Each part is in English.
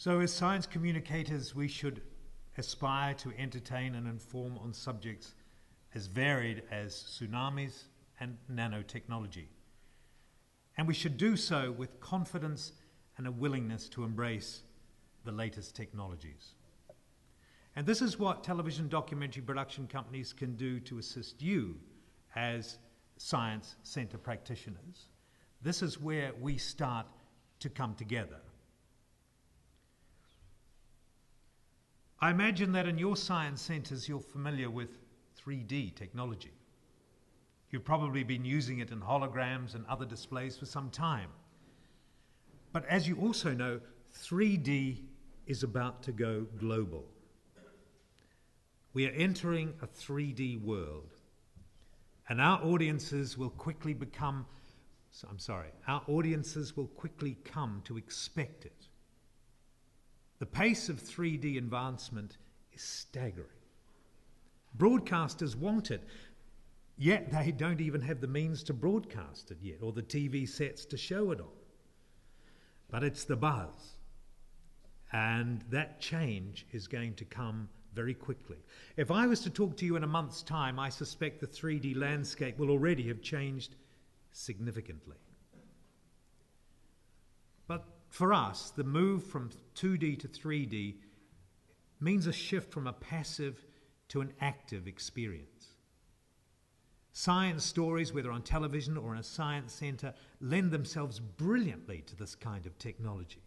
So as science communicators, we should aspire to entertain and inform on subjects as varied as tsunamis and nanotechnology. And we should do so with confidence and a willingness to embrace the latest technologies. And this is what television documentary production companies can do to assist you as science centre practitioners. This is where we start to come together. I imagine that in your science centres you're familiar with 3D technology. You've probably been using it in holograms and other displays for some time. But as you also know, 3D is about to go global. We are entering a 3D world, and our audiences will quickly come to expect it. The pace of 3D advancement is staggering. Broadcasters want it, yet they don't even have the means to broadcast it yet, or the TV sets to show it on. But it's the buzz, and that change is going to come very quickly. If I was to talk to you in a month's time, I suspect the 3D landscape will already have changed significantly. But for us, the move from 2D to 3D means a shift from a passive to an active experience. Science stories, whether on television or in a science centre, lend themselves brilliantly to this kind of technology.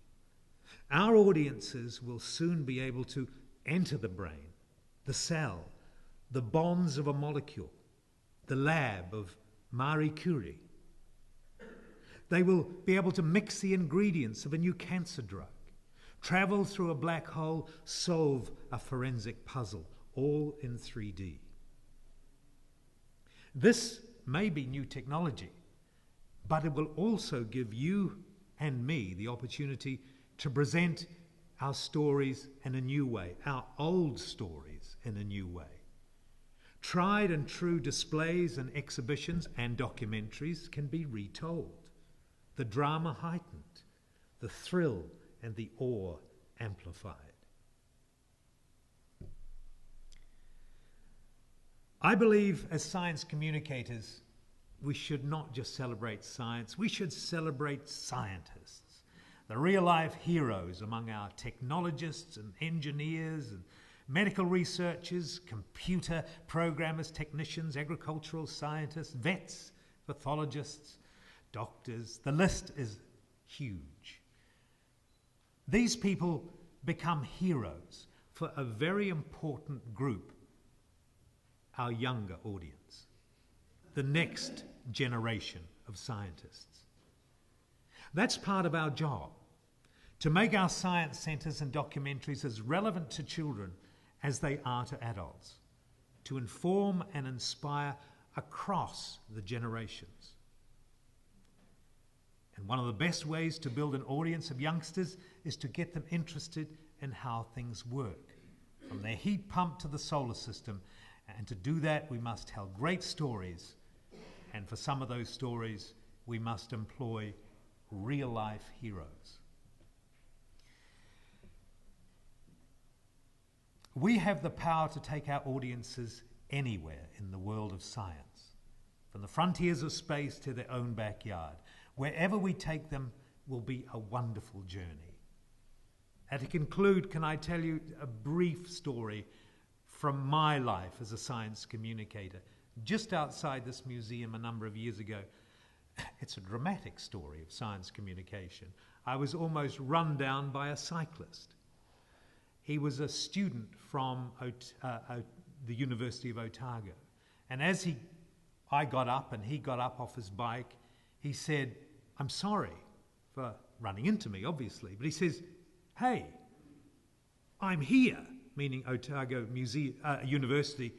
Our audiences will soon be able to enter the brain, the cell, the bonds of a molecule, the lab of Marie Curie. They will be able to mix the ingredients of a new cancer drug, travel through a black hole, solve a forensic puzzle, all in 3D. This may be new technology, but it will also give you and me the opportunity to present our stories in a new way, our old stories in a new way. Tried and true displays and exhibitions and documentaries can be retold. The drama heightened, the thrill and the awe amplified. I believe as science communicators, we should not just celebrate science, we should celebrate scientists, the real-life heroes among our technologists and engineers and medical researchers, computer programmers, technicians, agricultural scientists, vets, pathologists, doctors. The list is huge. These people become heroes for a very important group, our younger audience, the next generation of scientists. That's part of our job, to make our science centres and documentaries as relevant to children as they are to adults, to inform and inspire across the generations. And one of the best ways to build an audience of youngsters is to get them interested in how things work, from their heat pump to the solar system. And to do that, we must tell great stories. And for some of those stories, we must employ real-life heroes. We have the power to take our audiences anywhere in the world of science, from the frontiers of space to their own backyard. Wherever we take them will be a wonderful journey. And to conclude, can I tell you a brief story from my life as a science communicator? Just outside this museum a number of years ago, it's a dramatic story of science communication. I was almost run down by a cyclist. He was a student from the University of Otago. And as I got up and he got up off his bike, he said, "I'm sorry for running into me, obviously." But he says, "Hey, I'm here," meaning Otago University,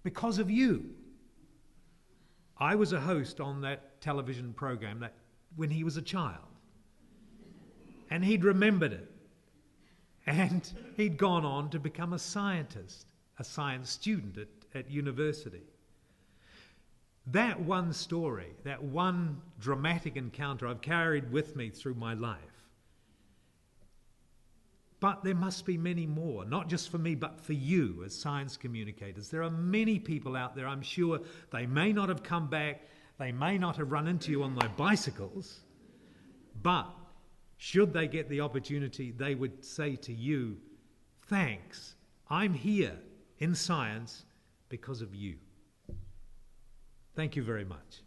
"because of you." I was a host on that television program when he was a child. And he'd remembered it. And he'd gone on to become a scientist, a science student at university. That one story, that one dramatic encounter I've carried with me through my life. But there must be many more, not just for me, but for you as science communicators. There are many people out there, I'm sure they may not have come back, they may not have run into you on their bicycles, but should they get the opportunity, they would say to you, thanks, I'm here in science because of you. Thank you very much.